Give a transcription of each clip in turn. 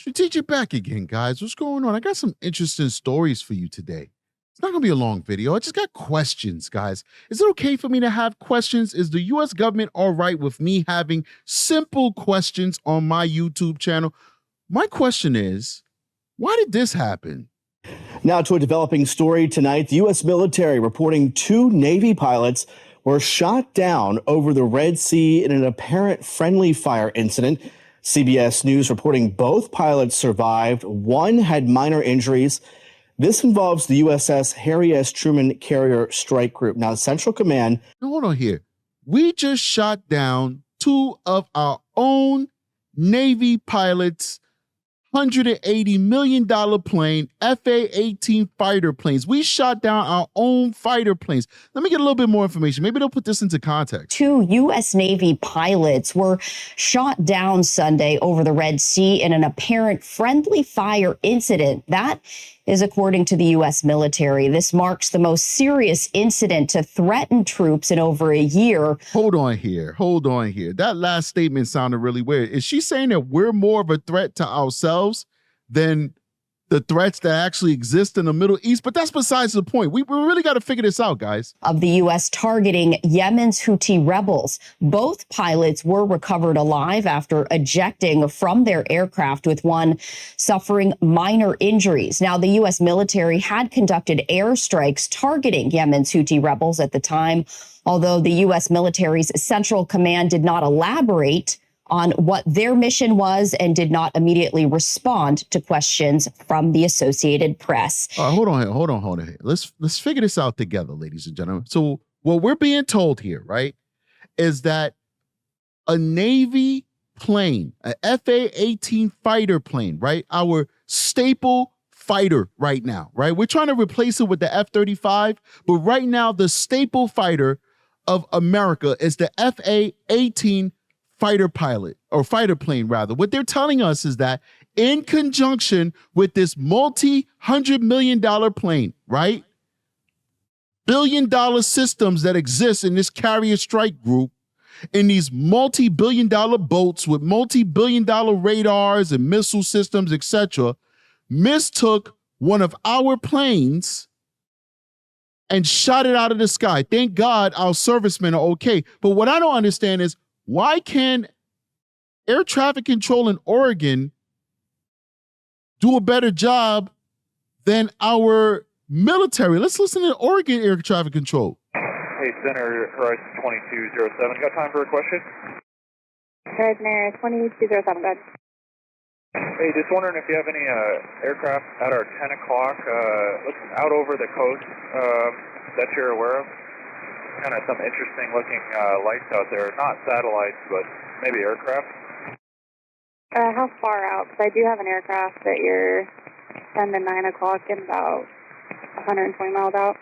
Strategic back again, guys. What's going on? I got some interesting stories for you today. It's not going to be a long video. I just got questions, guys. Is it okay for me to have questions? Is the U.S. government all right with me having simple questions on my YouTube channel? My question is, why did this happen? Now to a developing story tonight. The U.S. military reporting 2 Navy pilots were shot down over the Red Sea in an apparent friendly fire incident. CBS News reporting both pilots survived. One had minor injuries. This involves the USS Harry S. Truman Carrier Strike Group. Now, Central Command. Hold on here. We just shot down 2 of our own Navy pilots, $180 million plane, FA-18 fighter planes. We shot down our own fighter planes. Let me get a little bit more information. Maybe they'll put this into context. 2 U.S. Navy pilots were shot down Sunday over the Red Sea in an apparent friendly fire incident. That is according to the U.S. military. This marks the most serious incident to threaten troops in over a year. Hold on here. That last statement sounded really weird. Is she saying that we're more of a threat to ourselves than the threats that actually exist in the Middle East? But that's besides the point. We really got to figure this out, guys. Of the U.S. targeting Yemen's Houthi rebels. Both pilots were recovered alive after ejecting from their aircraft, with one suffering minor injuries. Now, the U.S. military had conducted airstrikes targeting Yemen's Houthi rebels at the time, although the U.S. military's Central Command did not elaborate on what their mission was and did not immediately respond to questions from the Associated Press. Hold on here. Let's figure this out together, ladies and gentlemen. So what we're being told here, right, is that a Navy plane, an FA-18 fighter plane, right, our staple fighter right now, right? We're trying to replace it with the F-35, but right now the staple fighter of America is the FA-18 fighter pilot, or fighter plane rather. What they're telling us is that in conjunction with this multi-$100 million plane, right? billion-dollar systems that exist in this carrier strike group, in these multi-billion-dollar boats with multi-billion-dollar radars and missile systems, etc., mistook one of our planes and shot it out of the sky. Thank God our servicemen are okay. But what I don't understand is, why can air traffic control in Oregon do a better job than our military? Let's listen to Oregon air traffic control. Hey, Center, Horizon 2207. Got time for a question? Horizon 2207, go ahead. Hey, just wondering if you have any aircraft at our 10 o'clock, out over the coast that you're aware of. Kind of some interesting looking lights out there, not satellites, but maybe aircraft. How far out? Because I do have an aircraft that you're 10 to 9 o'clock and about 120 miles out.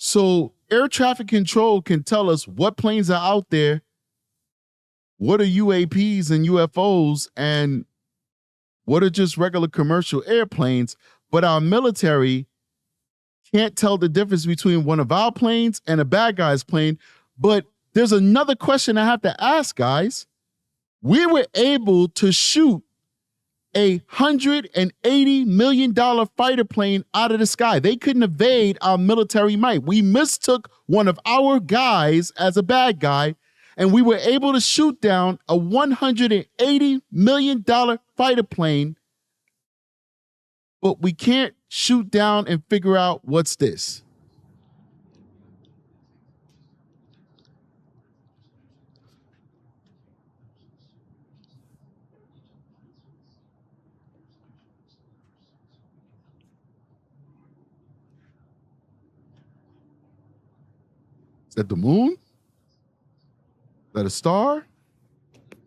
So air traffic control can tell us what planes are out there, what are UAPs and UFOs, and what are just regular commercial airplanes, but our military can't tell the difference between one of our planes and a bad guy's plane. But there's another question I have to ask, guys. We were able to shoot a $180 million fighter plane out of the sky. They couldn't evade our military might. We mistook one of our guys as a bad guy, and we were able to shoot down a $180 million fighter plane, but we can't shoot down and figure out what's this. Is that the moon? Is that a star?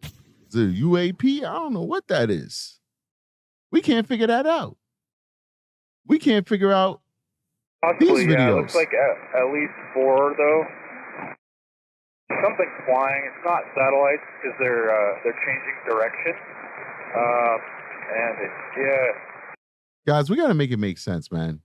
Is it a UAP? I don't know what that is. We can't figure that out. We can't figure out Possibly, these videos. Looks like at least 4, though. Something flying. It's not satellites because they're changing direction. Guys, we got to make it make sense, man.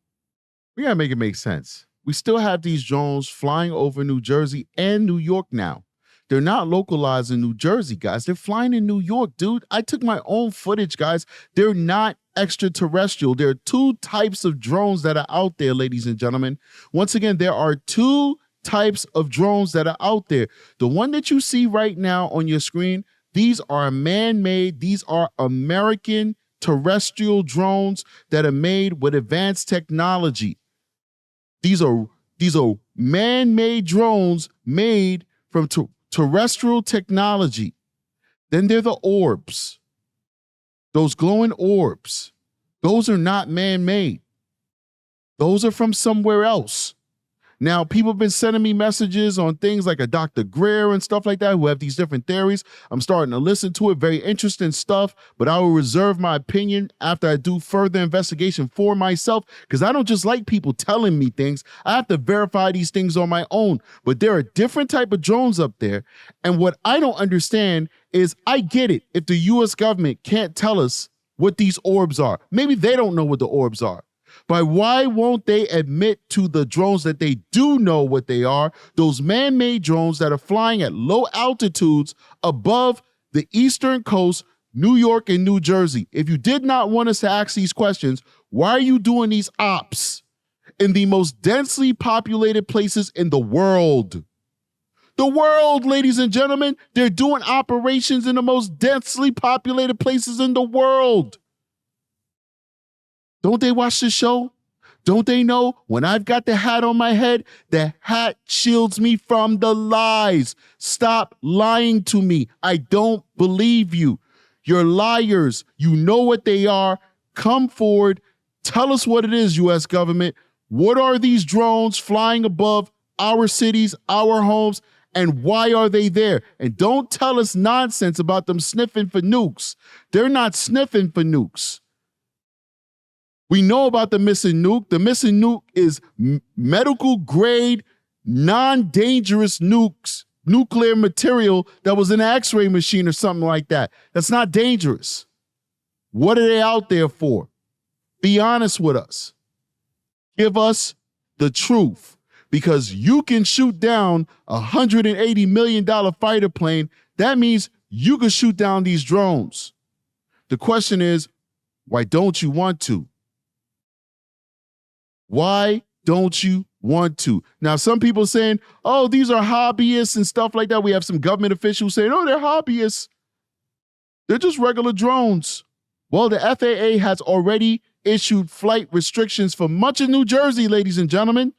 We got to make it make sense. We still have these drones flying over New Jersey and New York now. They're not localized in New Jersey, guys. They're flying in New York, dude. I took my own footage, guys. They're not extraterrestrial. There are two types of drones that are out there, ladies and gentlemen. Once again, there are two types of drones that are out there. The one that you see right now on your screen, these are man-made. These are American terrestrial drones that are made with advanced technology. These are man-made drones made from terrestrial technology. Then there are the orbs, those glowing orbs. Those are not man-made. Those are from somewhere else. Now, people have been sending me messages on things like a Dr. Greer and stuff like that who have these different theories. I'm starting to listen to it. Very interesting stuff, but I will reserve my opinion after I do further investigation for myself, because I don't just like people telling me things. I have to verify these things on my own. But there are different type of drones up there, and what I don't understand is, I get it if the U.S. government can't tell us what these orbs are. Maybe they don't know what the orbs are. But why won't they admit to the drones that they do know what they are, those man-made drones that are flying at low altitudes above the eastern coast, New York and New Jersey? If you did not want us to ask these questions, why are you doing these ops in the most densely populated places in the world? The world, ladies and gentlemen, they're doing operations in the most densely populated places in the world. Don't they watch the show? Don't they know when I've got the hat on my head, the hat shields me from the lies? Stop lying to me. I don't believe you. You're liars. You know what they are. Come forward. Tell us what it is, U.S. government. What are these drones flying above our cities, our homes, and why are they there? And don't tell us nonsense about them sniffing for nukes. They're not sniffing for nukes. We know about the missing nuke. The missing nuke is medical grade, non-dangerous nukes, nuclear material that was in an x-ray machine or something like that. That's not dangerous. What are they out there for? Be honest with us. Give us the truth, because you can shoot down a $180 million fighter plane. That means you can shoot down these drones. The question is, why don't you want to? Why don't you want to? Now, some people saying, oh, these are hobbyists and stuff like that. We have some government officials saying, oh, they're hobbyists. They're just regular drones. Well, the FAA has already issued flight restrictions for much of New Jersey, ladies and gentlemen.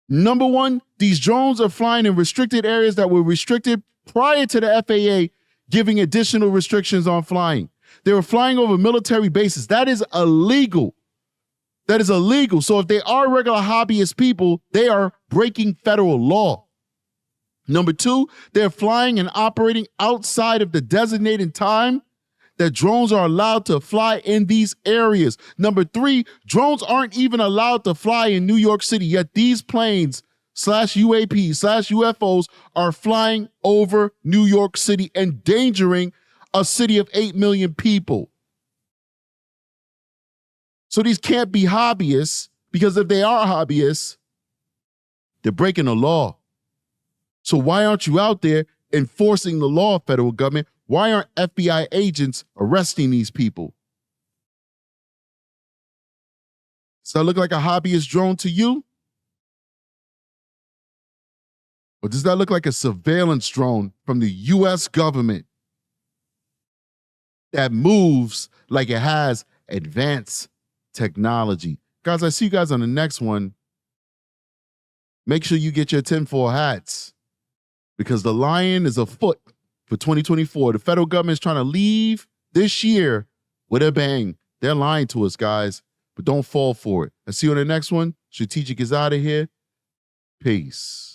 Number one, these drones are flying in restricted areas that were restricted prior to the FAA giving additional restrictions on flying. They were flying over military bases. That is illegal. That is illegal. So if they are regular hobbyist people, they are breaking federal law. Number two, they're flying and operating outside of the designated time that drones are allowed to fly in these areas. Number three, drones aren't even allowed to fly in New York City, yet these planes /UAP/UFOs are flying over New York City, endangering a city of 8 million people. So these can't be hobbyists, because if they are hobbyists, they're breaking the law. So why aren't you out there enforcing the law, federal government? Why aren't FBI agents arresting these people? Does that look like a hobbyist drone to you? Or does that look like a surveillance drone from the U.S. government that moves like it has advanced technology? Guys, I see you guys on the next one. Make sure you get your tinfoil hats, because the lion is afoot for 2024. The federal government is trying to leave this year with a bang. They're lying to us, guys, but don't fall for it. I see you on the next one. Strategic is out of here. Peace.